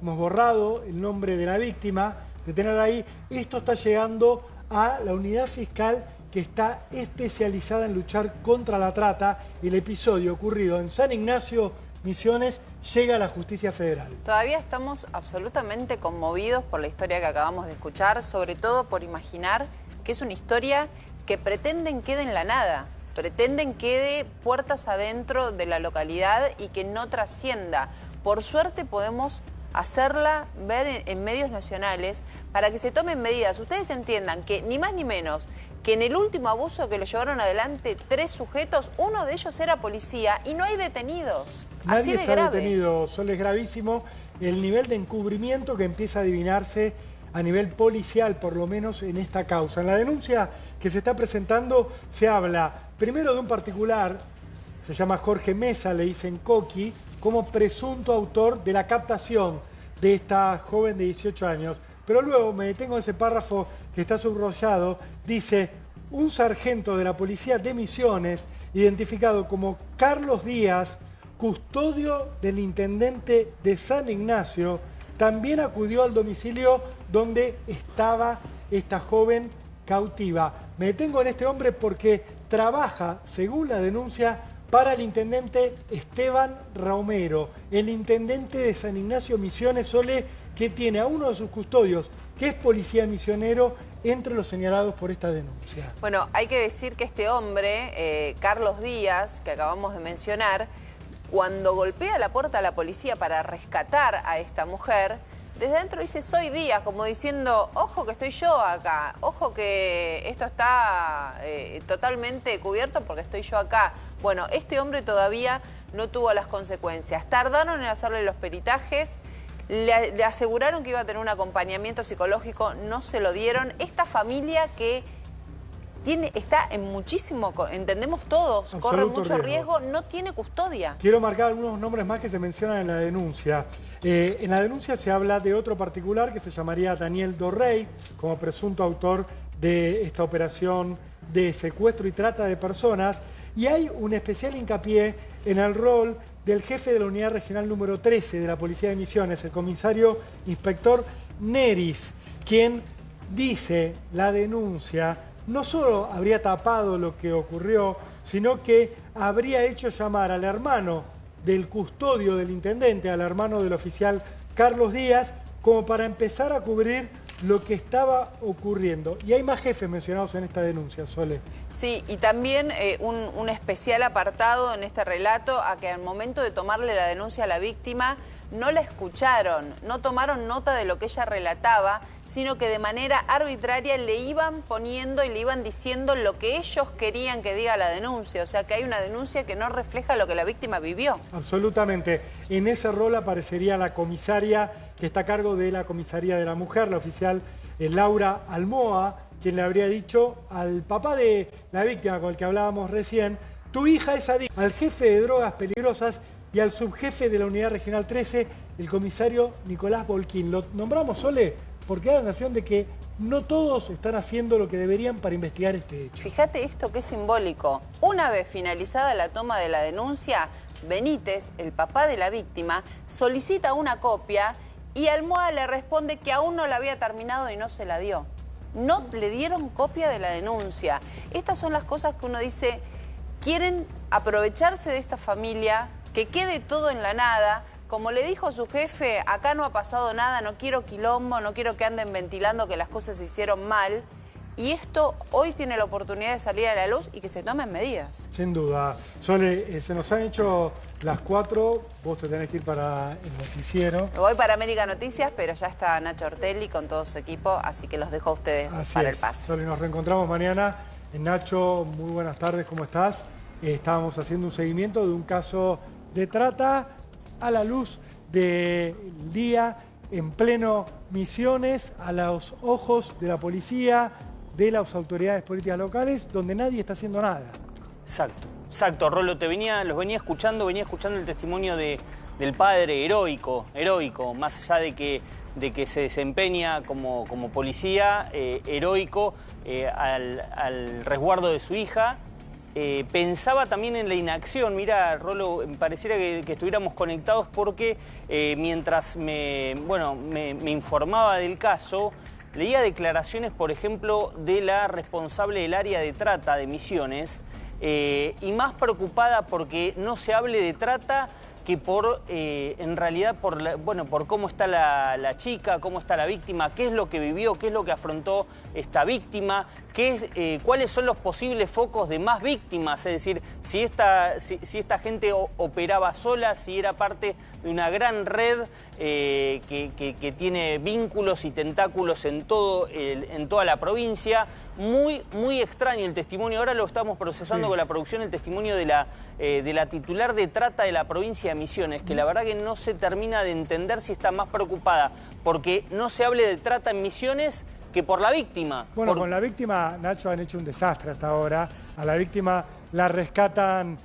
hemos borrado el nombre de la víctima, de tener ahí. Esto está llegando a la unidad fiscal que está especializada en luchar contra la trata. El episodio ocurrido en San Ignacio, Misiones, llega a la justicia federal. Todavía estamos absolutamente conmovidos por la historia que acabamos de escuchar, sobre todo por imaginar que es una historia que pretenden quede en la nada, pretenden quede puertas adentro de la localidad y que no trascienda. Por suerte podemos hacerla ver en medios nacionales para que se tomen medidas. Ustedes entiendan que ni más ni menos que en el último abuso que lo llevaron adelante 3 sujetos, uno de ellos era policía y no hay detenidos. Nadie Así de está grave. detenido, Sol, es gravísimo el nivel de encubrimiento que empieza a adivinarse a nivel policial, por lo menos en esta causa. En la denuncia que se está presentando se habla primero de un particular, se llama Jorge Mesa, le dicen Coqui, como presunto autor de la captación de esta joven de 18 años. Pero luego me detengo en ese párrafo que está subrayado, dice: un sargento de la policía de Misiones, identificado como Carlos Díaz, custodio del intendente de San Ignacio, también acudió al domicilio donde estaba esta joven cautiva. Me detengo en este hombre porque trabaja, según la denuncia, para el intendente Esteban Romero, el intendente de San Ignacio Misiones, Sole, que tiene a uno de sus custodios, que es policía misionero, entre los señalados por esta denuncia. Bueno, hay que decir que este hombre, Carlos Díaz, que acabamos de mencionar, cuando golpea la puerta a la policía para rescatar a esta mujer, desde adentro dice: soy Díaz, como diciendo: ojo que estoy yo acá, ojo que esto está totalmente cubierto porque estoy yo acá. Bueno, este hombre todavía no tuvo las consecuencias. Tardaron en hacerle los peritajes, le aseguraron que iba a tener un acompañamiento psicológico, no se lo dieron. Esta familia que está en muchísimo, entendemos todos, corre mucho riesgo, no tiene custodia. Quiero marcar algunos nombres más que se mencionan en la denuncia. En la denuncia se habla de otro particular que se llamaría Daniel Dorrey, como presunto autor de esta operación de secuestro y trata de personas. Y hay un especial hincapié en el rol del jefe de la unidad regional número 13 de la Policía de Misiones, el comisario inspector Neris, quien dice la denuncia no solo habría tapado lo que ocurrió, sino que habría hecho llamar al hermano del custodio del intendente, al hermano del oficial Carlos Díaz, como para empezar a cubrir lo que estaba ocurriendo. Y hay más jefes mencionados en esta denuncia, Sole. Sí, y también un especial apartado en este relato a que al momento de tomarle la denuncia a la víctima no la escucharon, no tomaron nota de lo que ella relataba, sino que de manera arbitraria le iban poniendo y le iban diciendo lo que ellos querían que diga la denuncia. O sea que hay una denuncia que no refleja lo que la víctima vivió. Absolutamente. En ese rol aparecería la comisaria que está a cargo de la comisaría de la mujer, la oficial Laura Almoa, quien le habría dicho al papá de la víctima con el que hablábamos recién: tu hija es adicta. Al jefe de drogas peligrosas y al subjefe de la unidad regional 13, el comisario Nicolás Bolquín. Lo nombramos, Sole, porque da la sensación de que no todos están haciendo lo que deberían para investigar este hecho. Fíjate esto que es simbólico. Una vez finalizada la toma de la denuncia, Benítez, el papá de la víctima, solicita una copia y Almoa le responde que aún no la había terminado y no se la dio. No le dieron copia de la denuncia. Estas son las cosas que uno dice: quieren aprovecharse de esta familia, que quede todo en la nada. Como le dijo su jefe: acá no ha pasado nada, no quiero quilombo, no quiero que anden ventilando que las cosas se hicieron mal. Y esto hoy tiene la oportunidad de salir a la luz y que se tomen medidas. Sin duda. Sole, se nos han hecho las 4, vos te tenés que ir para el noticiero. Me voy para América Noticias, pero ya está Nacho Ortelli con todo su equipo, así que los dejo a ustedes para el pase. Sole, nos reencontramos mañana. Nacho, muy buenas tardes, ¿cómo estás? Estábamos haciendo un seguimiento de un caso de trata a la luz del día, en pleno Misiones, a los ojos de la policía, de las autoridades políticas locales, donde nadie está haciendo nada. Exacto, Rolo, los venía escuchando el testimonio del padre heroico, más allá de que se desempeña como policía, heroico al resguardo de su hija. pensaba también en la inacción. Mira, Rolo, pareciera que estuviéramos conectados porque mientras me informaba del caso, leía declaraciones, por ejemplo, de la responsable del área de trata de Misiones, y más preocupada porque no se hable de trata que en realidad por cómo está la chica, cómo está la víctima, qué es lo que vivió, qué es lo que afrontó esta víctima, cuáles son los posibles focos de más víctimas, es decir, si esta gente operaba sola, si era parte de una gran red que tiene vínculos y tentáculos en toda la provincia. Muy extraño el testimonio. Ahora lo estamos procesando con la producción, el testimonio de la titular de trata de la provincia de Misiones, que la verdad que no se termina de entender si está más preocupada porque no se hable de trata en Misiones que por la víctima. Bueno, con la víctima, Nacho, han hecho un desastre hasta ahora. A la víctima la rescatan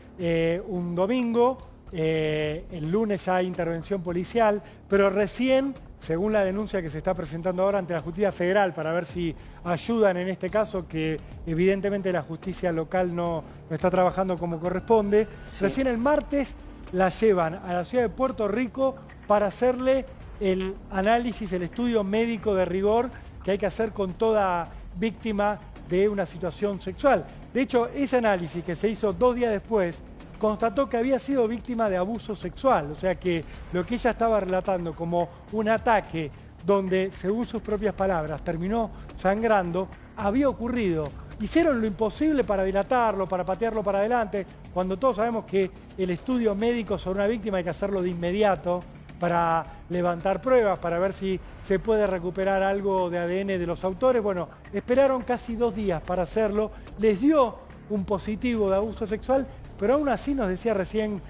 un domingo, el lunes hay intervención policial, pero recién, según la denuncia que se está presentando ahora ante la Justicia Federal, para ver si ayudan en este caso, que evidentemente la justicia local no está trabajando como corresponde, recién el martes la llevan a la ciudad de Puerto Rico para hacerle el análisis, el estudio médico de rigor que hay que hacer con toda víctima de una situación sexual. De hecho, ese análisis que se hizo 2 días después constató que había sido víctima de abuso sexual, o sea que lo que ella estaba relatando como un ataque donde, según sus propias palabras, terminó sangrando, había ocurrido. Hicieron lo imposible para dilatarlo, para patearlo para adelante, cuando todos sabemos que el estudio médico sobre una víctima hay que hacerlo de inmediato para levantar pruebas, para ver si se puede recuperar algo de ADN de los autores. Bueno, esperaron casi 2 días para hacerlo, les dio un positivo de abuso sexual, pero aún así, nos decía recién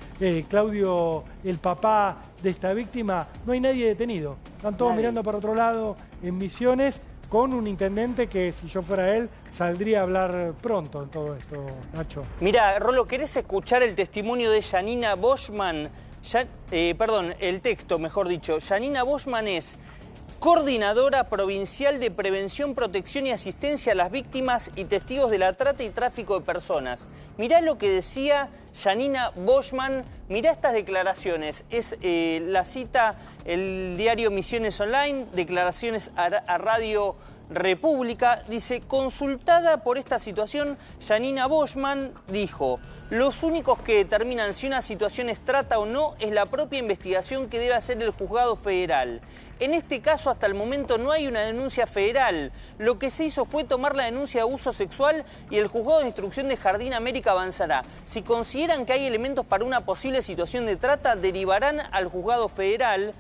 Claudio, el papá de esta víctima, no hay nadie detenido. Están todos mirando para otro lado en Misiones, con un intendente que, si yo fuera él, saldría a hablar pronto en todo esto, Nacho. Mira, Rolo, ¿querés escuchar el testimonio de Janina Boschman? El texto, mejor dicho. Janina Boschman es coordinadora provincial de prevención, protección y asistencia a las víctimas y testigos de la trata y tráfico de personas. Mirá lo que decía Janina Boschman, mirá estas declaraciones. Es la cita el diario Misiones Online, declaraciones a Radio República. Dice, consultada por esta situación, Janina Boschman dijo: los únicos que determinan si una situación es trata o no es la propia investigación que debe hacer el juzgado federal. En este caso, hasta el momento no hay una denuncia federal. Lo que se hizo fue tomar la denuncia de abuso sexual y el juzgado de instrucción de Jardín América avanzará. Si consideran que hay elementos para una posible situación de trata, derivarán al juzgado federal.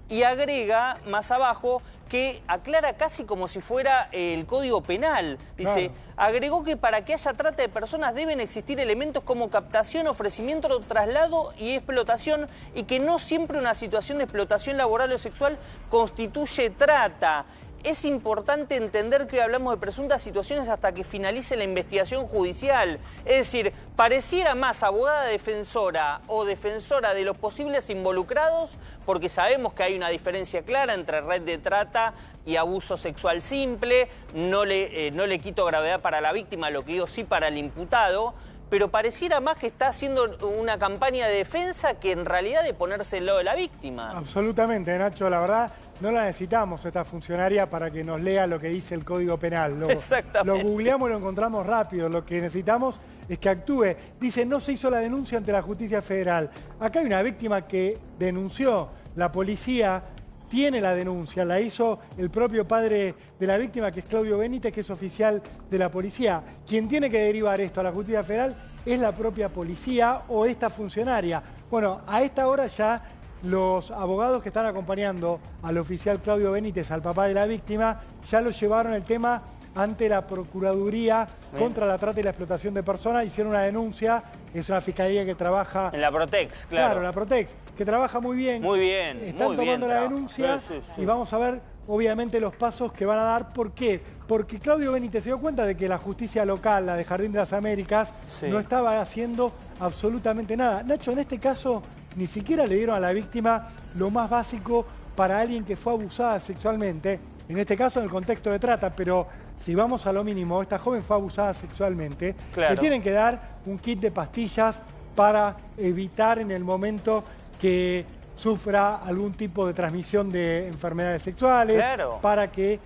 Y agrega más abajo que aclara casi como si fuera el Código Penal. Dice, agregó que para que haya trata de personas deben existir elementos como captación, ofrecimiento, traslado y explotación, y que no siempre una situación de explotación laboral o sexual constituye trata. Es importante entender que hoy hablamos de presuntas situaciones hasta que finalice la investigación judicial. Es decir, pareciera más abogada defensora o defensora de los posibles involucrados, porque sabemos que hay una diferencia clara entre red de trata y abuso sexual simple. No le quito gravedad para la víctima, lo que digo sí para el imputado. Pero pareciera más que está haciendo una campaña de defensa que en realidad de ponerse del lado de la víctima. Absolutamente, Nacho, la verdad no la necesitamos esta funcionaria para que nos lea lo que dice el Código Penal. Exactamente. Lo googleamos y lo encontramos rápido. Lo que necesitamos es que actúe. Dice, no se hizo la denuncia ante la Justicia Federal. Acá hay una víctima que denunció, la policía tiene la denuncia, la hizo el propio padre de la víctima, que es Claudio Benítez, que es oficial de la policía. Quien tiene que derivar esto a la Justicia Federal es la propia policía o esta funcionaria. Bueno, a esta hora ya los abogados que están acompañando al oficial Claudio Benítez, al papá de la víctima, ya lo llevaron el tema ante la Procuraduría contra la trata y la explotación de personas. Hicieron una denuncia, es una fiscalía que trabaja... En la Protex, claro. Claro, la Protex, que trabaja muy bien. Muy bien, Están tomando la denuncia y vamos a ver, obviamente, los pasos que van a dar. ¿Por qué? Porque Claudio Benítez se dio cuenta de que la justicia local, la de Jardín de las Américas, no estaba haciendo absolutamente nada. Nacho, en este caso, ni siquiera le dieron a la víctima lo más básico para alguien que fue abusada sexualmente, en este caso en el contexto de trata, pero si vamos a lo mínimo, esta joven fue abusada sexualmente, Claro. le tienen que dar un kit de pastillas para evitar en el momento que sufra algún tipo de transmisión de enfermedades sexuales, Claro. para que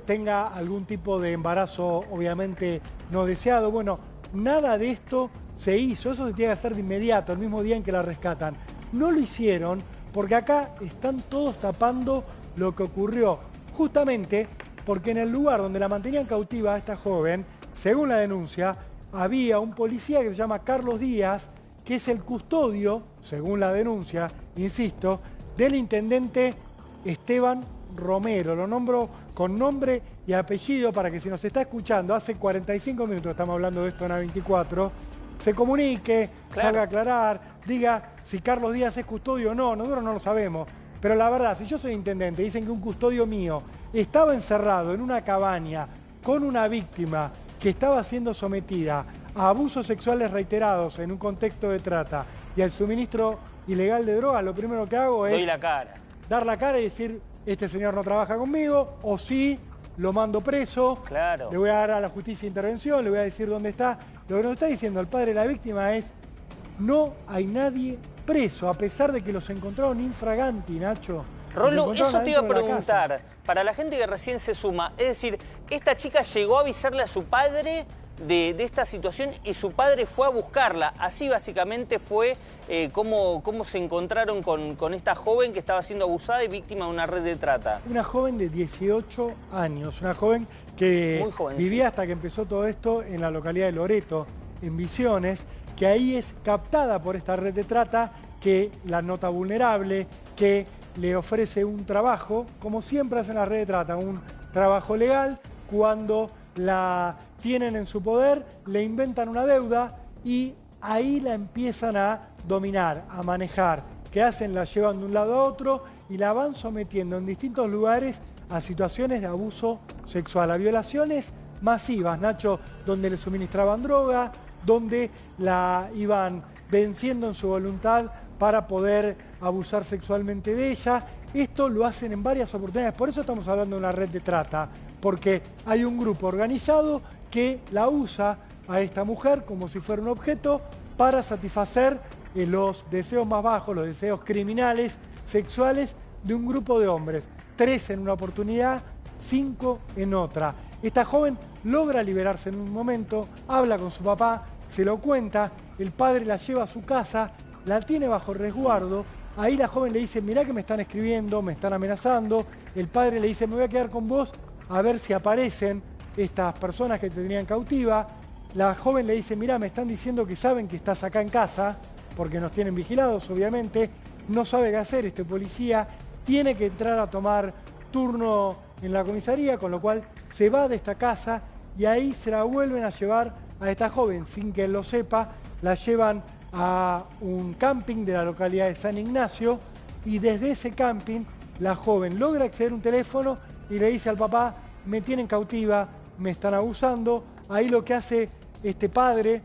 tenga algún tipo de embarazo obviamente no deseado. Bueno, nada de esto se hizo, eso se tiene que hacer de inmediato, el mismo día en que la rescatan. No lo hicieron porque acá están todos tapando lo que ocurrió, justamente porque en el lugar donde la mantenían cautiva a esta joven, según la denuncia, había un policía que se llama Carlos Díaz, que es el custodio, según la denuncia, insisto, del intendente Esteban Romero. Lo nombro con nombre y apellido para que si nos está escuchando, hace 45 minutos estamos hablando de esto en A24, se comunique, Claro. salga a aclarar, diga si Carlos Díaz es custodio o no, nosotros no lo sabemos. Pero la verdad, si yo soy intendente, dicen que un custodio mío estaba encerrado en una cabaña con una víctima que estaba siendo sometida a abusos sexuales reiterados en un contexto de trata y al suministro ilegal de drogas, lo primero que hago es Doy la cara. dar la cara y decir, este señor no trabaja conmigo, o sí, lo mando preso, Claro. le voy a dar a la justicia intervención, le voy a decir dónde está. Lo que nos está diciendo el padre de la víctima es, no hay nadie preso, a pesar de que los encontraron infraganti, Nacho. Los Rolo, encontraron eso te iba a adentro de la casa. preguntar, para la gente que recién se suma, es decir, esta chica llegó a avisarle a su padre de esta situación y su padre fue a buscarla. Así básicamente fue cómo se encontraron con esta joven que estaba siendo abusada y víctima de una red de trata. Una joven de 18 años, una joven que Muy jovencita. vivía hasta que empezó todo esto en la localidad de Loreto, en Misiones, que ahí es captada por esta red de trata que la nota vulnerable, que le ofrece un trabajo, como siempre hacen las redes de trata, un trabajo legal. Cuando la tienen en su poder, le inventan una deuda y ahí la empiezan a dominar, a manejar. ¿Qué hacen? La llevan de un lado a otro y la van sometiendo en distintos lugares a situaciones de abuso sexual, a violaciones masivas, Nacho, donde le suministraban droga, donde la iban venciendo en su voluntad para poder abusar sexualmente de ella. Esto lo hacen en varias oportunidades, por eso estamos hablando de una red de trata, porque hay un grupo organizado que la usa a esta mujer como si fuera un objeto para satisfacer los deseos más bajos, los deseos criminales, sexuales de un grupo de hombres. 3 en una oportunidad, 5 en otra. Esta joven logra liberarse en un momento, habla con su papá, se lo cuenta, el padre la lleva a su casa, la tiene bajo resguardo, ahí la joven le dice, mirá que me están escribiendo, me están amenazando, el padre le dice, me voy a quedar con vos a ver si aparecen estas personas que te tenían cautiva. La joven le dice, mirá, me están diciendo que saben que estás acá en casa, porque nos tienen vigilados, obviamente, no sabe qué hacer este policía, tiene que entrar a tomar turno en la comisaría, con lo cual se va de esta casa y ahí se la vuelven a llevar a esta joven, sin que él lo sepa, la llevan a un camping de la localidad de San Ignacio y desde ese camping la joven logra acceder a un teléfono y le dice al papá, me tienen cautiva, me están abusando. Ahí lo que hace este padre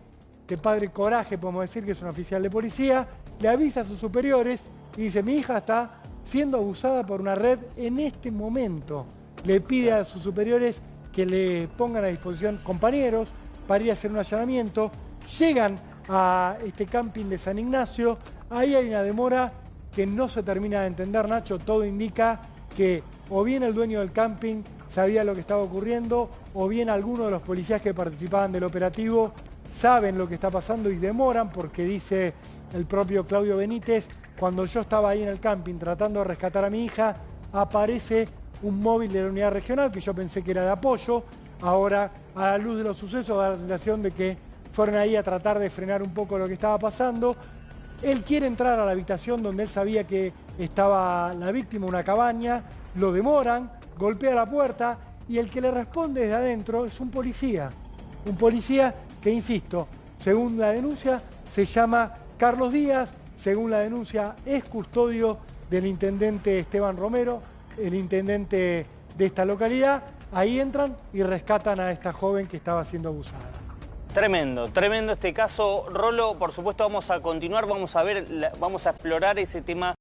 Coraje, podemos decir que es un oficial de policía, le avisa a sus superiores y dice, mi hija está siendo abusada por una red en este momento. Le pide a sus superiores que le pongan a disposición compañeros para ir a hacer un allanamiento. Llegan a este camping de San Ignacio, ahí hay una demora que no se termina de entender, Nacho. Todo indica que o bien el dueño del camping sabía lo que estaba ocurriendo, o bien algunos de los policías que participaban del operativo saben lo que está pasando y demoran, porque dice el propio Claudio Benítez, cuando yo estaba ahí en el camping tratando de rescatar a mi hija, aparece un móvil de la unidad regional que yo pensé que era de apoyo. Ahora, a la luz de los sucesos, da la sensación de que fueron ahí a tratar de frenar un poco lo que estaba pasando. Él quiere entrar a la habitación donde él sabía que estaba la víctima, una cabaña, lo demoran, golpea la puerta y el que le responde desde adentro es un policía que, insisto, según la denuncia se llama Carlos Díaz, según la denuncia es custodio del intendente Esteban Romero, el intendente de esta localidad. Ahí entran y rescatan a esta joven que estaba siendo abusada. Tremendo, tremendo este caso. Rolo, por supuesto vamos a continuar, vamos a ver, vamos a explorar ese tema